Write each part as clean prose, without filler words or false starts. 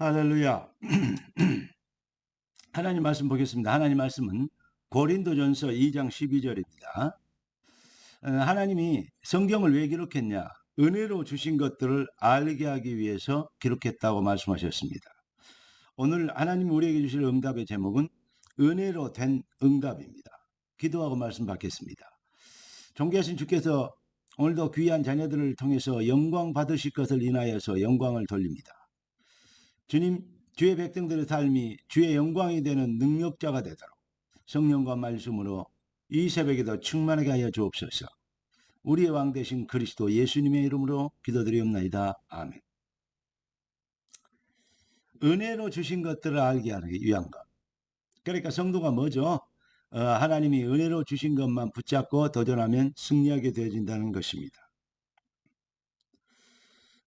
할렐루야. 하나님 말씀 보겠습니다. 하나님 말씀은 고린도전서 2장 12절입니다. 하나님이 성경을 왜 기록했냐? 은혜로 주신 것들을 알게 하기 위해서 기록했다고 말씀하셨습니다. 오늘 하나님 우리에게 주실 응답의 제목은 은혜로 된 응답입니다. 기도하고 말씀 받겠습니다. 존귀하신 주께서 오늘도 귀한 자녀들을 통해서 영광 받으실 것을 인하여서 영광을 돌립니다. 주님, 주의 백성들의 삶이 주의 영광이 되는 능력자가 되도록 성령과 말씀으로 이 새벽에도 충만하게 하여 주옵소서. 우리의 왕 되신 그리스도 예수님의 이름으로 기도드리옵나이다. 아멘. 은혜로 주신 것들을 알게 하기 위한 것. 그러니까 성도가 뭐죠? 하나님이 은혜로 주신 것만 붙잡고 도전하면 승리하게 되어진다는 것입니다.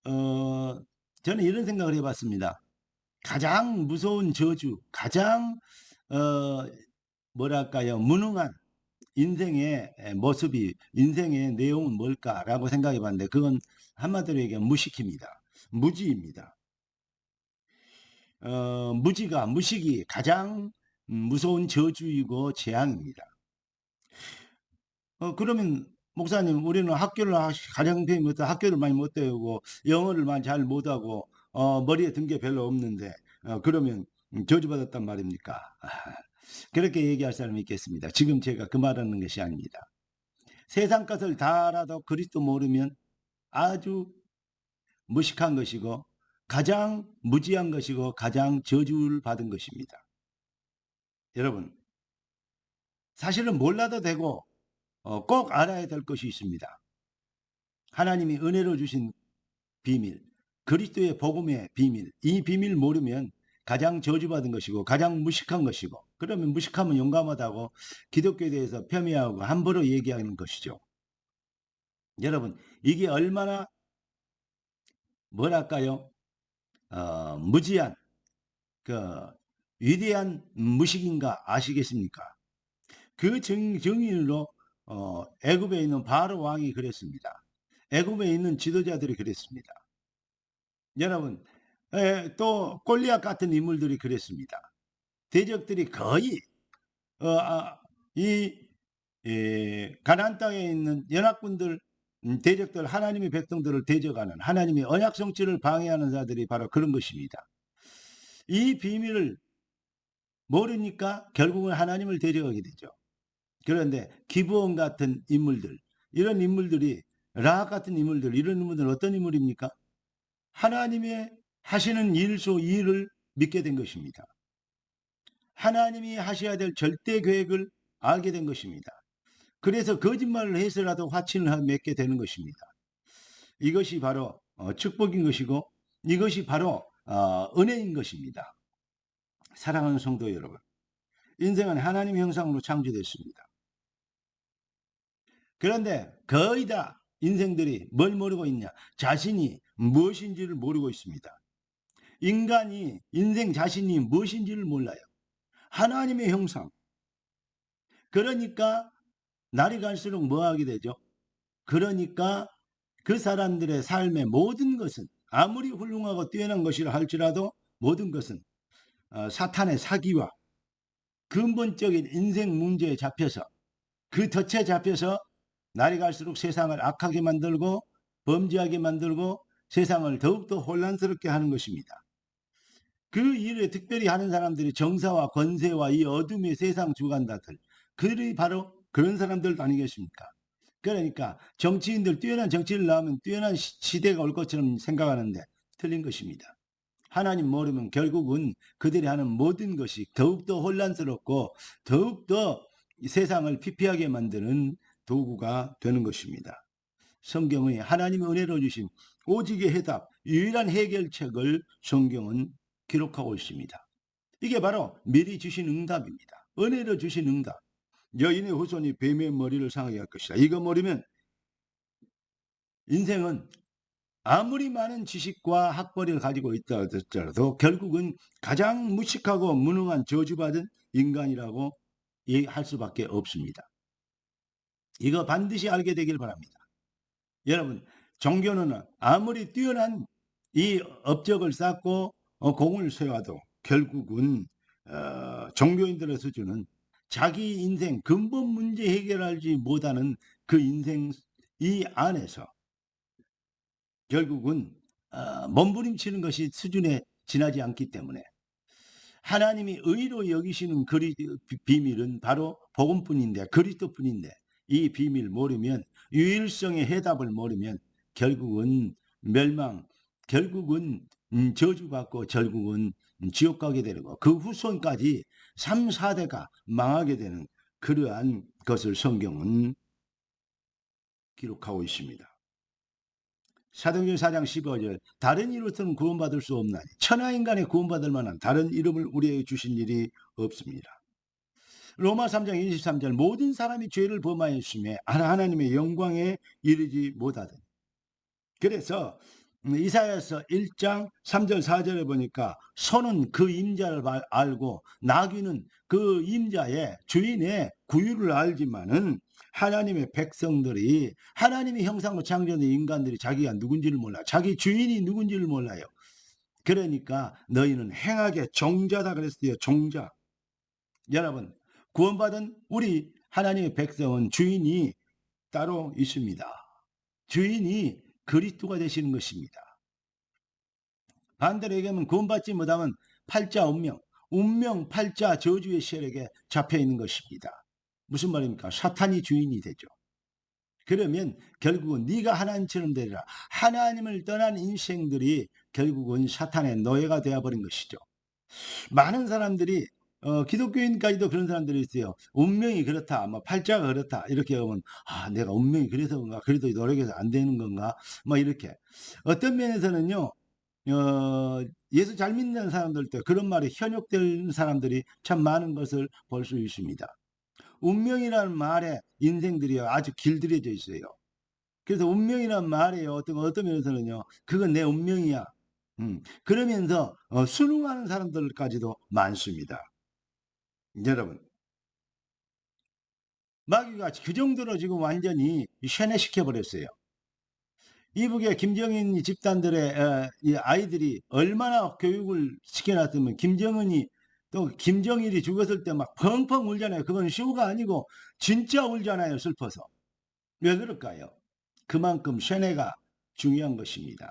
저는 이런 생각을 해봤습니다. 가장 무서운 저주, 가장 뭐랄까요, 무능한 인생의 모습이, 인생의 내용은 뭘까라고 생각해 봤는데, 그건 한마디로 얘기하면 무식입니다. 무지입니다. 무식이 가장 무서운 저주이고 재앙입니다. 그러면 목사님, 우리는 학교를 가정편이 못해 학교를 많이 못 다니고 영어를 많이 잘 못하고 머리에 든 게 별로 없는데 그러면 저주받았단 말입니까? 그렇게 얘기할 사람이 있겠습니다. 지금 제가 그 말하는 것이 아닙니다. 세상 것을 다 알아도 그리스도 모르면 아주 무식한 것이고 가장 무지한 것이고 가장 저주를 받은 것입니다. 여러분, 사실은 몰라도 되고 꼭 알아야 될 것이 있습니다. 하나님이 은혜로 주신 비밀, 그리스도의 복음의 비밀, 이 비밀 모르면 가장 저주받은 것이고 가장 무식한 것이고, 그러면 무식하면 용감하다고 기독교에 대해서 폄훼하고 함부로 얘기하는 것이죠. 여러분, 이게 얼마나 뭐랄까요? 무지한 그 위대한 무식인가 아시겠습니까? 그 정의로 애굽에 있는 바로 왕이 그랬습니다. 애굽에 있는 지도자들이 그랬습니다. 여러분, 또 골리앗 같은 인물들이 그랬습니다. 대적들이 거의 이 가나안 땅에 있는 연합군들, 대적들, 하나님의 백성들을 대적하는, 하나님의 언약 성취를 방해하는 자들이 바로 그런 것입니다. 이 비밀을 모르니까 결국은 하나님을 대적하게 되죠. 그런데 기브온 같은 인물들, 이런 인물들이, 라합 같은 인물들, 이런 인물들은 어떤 인물입니까? 하나님의 하시는 일을 믿게 된 것입니다. 하나님이 하셔야 될 절대 계획을 알게 된 것입니다. 그래서 거짓말을 해서라도 화친을 맺게 되는 것입니다. 이것이 바로 축복인 것이고 이것이 바로 은혜인 것입니다. 사랑하는 성도 여러분, 인생은 하나님 형상으로 창조됐습니다. 그런데 거의 다 인생들이 뭘 모르고 있냐? 자신이 무엇인지를 모르고 있습니다. 인간이, 인생 자신이 무엇인지를 몰라요. 하나님의 형상. 그러니까 날이 갈수록 뭐 하게 되죠? 그러니까 그 사람들의 삶의 모든 것은 아무리 훌륭하고 뛰어난 것이라 할지라도 모든 것은 사탄의 사기와 근본적인 인생 문제에 잡혀서, 그 덫에 잡혀서 날이 갈수록 세상을 악하게 만들고 범죄하게 만들고 세상을 더욱더 혼란스럽게 하는 것입니다. 그 일을 특별히 하는 사람들이 정사와 권세와 이 어둠의 세상 주관자들, 그들이 바로 그런 사람들 아니겠습니까? 그러니까 정치인들, 뛰어난 정치를 나오면 뛰어난 시대가 올 것처럼 생각하는데 틀린 것입니다. 하나님 모르면 결국은 그들이 하는 모든 것이 더욱더 혼란스럽고 더욱더 세상을 피폐하게 만드는 도구가 되는 것입니다. 성경의 하나님의 은혜로 주신 오직의 해답, 유일한 해결책을 성경은 기록하고 있습니다. 이게 바로 미리 주신 응답입니다. 은혜로 주신 응답. 여인의 후손이 뱀의 머리를 상하게 할 것이다. 이거 모르면 인생은 아무리 많은 지식과 학벌을 가지고 있다 하더라도 결국은 가장 무식하고 무능한 저주받은 인간이라고 할 수밖에 없습니다. 이거 반드시 알게 되길 바랍니다. 여러분, 종교는 아무리 뛰어난 이 업적을 쌓고 공을 세워도 결국은 종교인들의 수준은 자기 인생 근본 문제 해결하지 못하는 그 인생 이 안에서 결국은 몸부림치는 것이 수준에 지나지 않기 때문에 하나님이 의로 여기시는 비밀은 바로 복음뿐인데, 그리스도뿐인데, 이 비밀 모르면, 유일성의 해답을 모르면 결국은 멸망, 결국은 저주받고 결국은 지옥 가게 되고 그 후손까지 3, 4대가 망하게 되는 그러한 것을 성경은 기록하고 있습니다. 사도행전 4장 15절, 다른 이로서는 구원받을 수 없나니 천하인간에 구원받을 만한 다른 이름을 우리에게 주신 일이 없습니다. 로마 3장 23절, 모든 사람이 죄를 범하였음에 하나님의 영광에 이르지 못하더니. 그래서 이사야서 1장 3절 4절에 보니까 소는 그 임자를 알고 나귀는 그 임자의 주인의 구유를 알지만은 하나님의 백성들이, 하나님의 형상으로 창조된 인간들이 자기가 누군지를 몰라, 자기 주인이 누군지를 몰라요. 그러니까 너희는 행악의 종자다 그랬어요. 종자. 여러분, 구원받은 우리 하나님의 백성은 주인이 따로 있습니다. 주인이 그리스도가 되시는 것입니다. 반대로 얘기하면 구원받지 못하면 팔자 운명 팔자 저주의 세력에 잡혀 있는 것입니다. 무슨 말입니까? 사탄이 주인이 되죠. 그러면 결국은 네가 하나님처럼 되리라. 하나님을 떠난 인생들이 결국은 사탄의 노예가 되어버린 것이죠. 많은 사람들이 기독교인까지도 그런 사람들이 있어요. 운명이 그렇다, 팔자가 그렇다 이렇게 하면 내가 운명이 그래서 그런가, 그래도 노력해서 안 되는 건가, 이렇게. 어떤 면에서는요, 예수 잘 믿는 사람들도 그런 말이 현혹되는 사람들이 참 많은 것을 볼 수 있습니다. 운명이라는 말에 인생들이 아주 길들여져 있어요. 그래서 운명이라는 말이에요. 어떤 면에서는요, 그건 내 운명이야. 그러면서 순응하는 사람들까지도 많습니다. 여러분, 마귀가 그 정도로 지금 완전히 세뇌시켜버렸어요. 이북의 김정인 집단들의 아이들이 얼마나 교육을 시켜놨으면 김정은이 또 김정일이 죽었을 때 막 펑펑 울잖아요. 그건 쇼가 아니고 진짜 울잖아요. 슬퍼서. 왜 그럴까요? 그만큼 세뇌가 중요한 것입니다.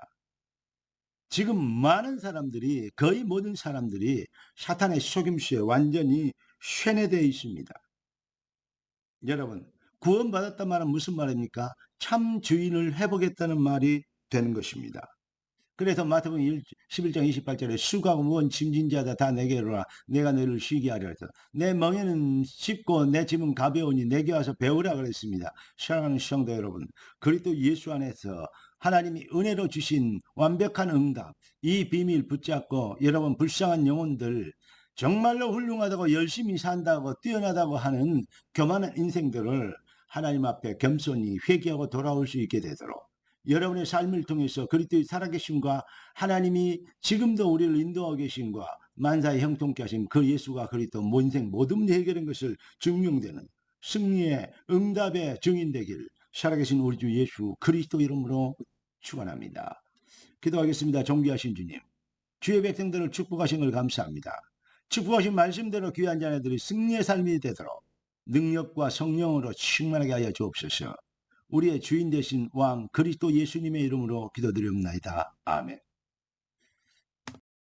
지금 많은 사람들이, 거의 모든 사람들이 사탄의 속임수에 완전히 세뇌되어 있습니다. 여러분, 구원받았단 말은 무슨 말입니까? 참 주인을 해보겠다는 말이 되는 것입니다. 그래서 마태복음 11장 28절에 수고하고 무거운 짐진 자다 다 내게로 오라. 내가 너희를 쉬게 하리라 했다. 내 멍에는 쉽고 내 짐은 가벼우니 내게 와서 배우라 그랬습니다. 사랑하는 시청자 여러분, 그리스도 예수 안에서 하나님이 은혜로 주신 완벽한 응답, 이 비밀 붙잡고 여러분 불쌍한 영혼들, 정말로 훌륭하다고 열심히 산다고 뛰어나다고 하는 교만한 인생들을 하나님 앞에 겸손히 회개하고 돌아올 수 있게 되도록 여러분의 삶을 통해서 그리스도의 살아계심과 하나님이 지금도 우리를 인도하고 계신과 만사에 형통케 하신 그 예수가 그리스도 인생 모든 문제 해결한 것을 증명되는 승리의 응답의 증인 되길 살아계신 우리 주 예수 그리스도 이름으로 축원합니다. 기도하겠습니다. 존귀하신 주님, 주의 백성들을 축복하신 걸 감사합니다. 축복하신 말씀대로 귀한 자녀들이 승리의 삶이 되도록 능력과 성령으로 충만하게 하여 주옵소서. 우리의 주인 되신 왕 그리스도 예수님의 이름으로 기도드립니다. 아멘.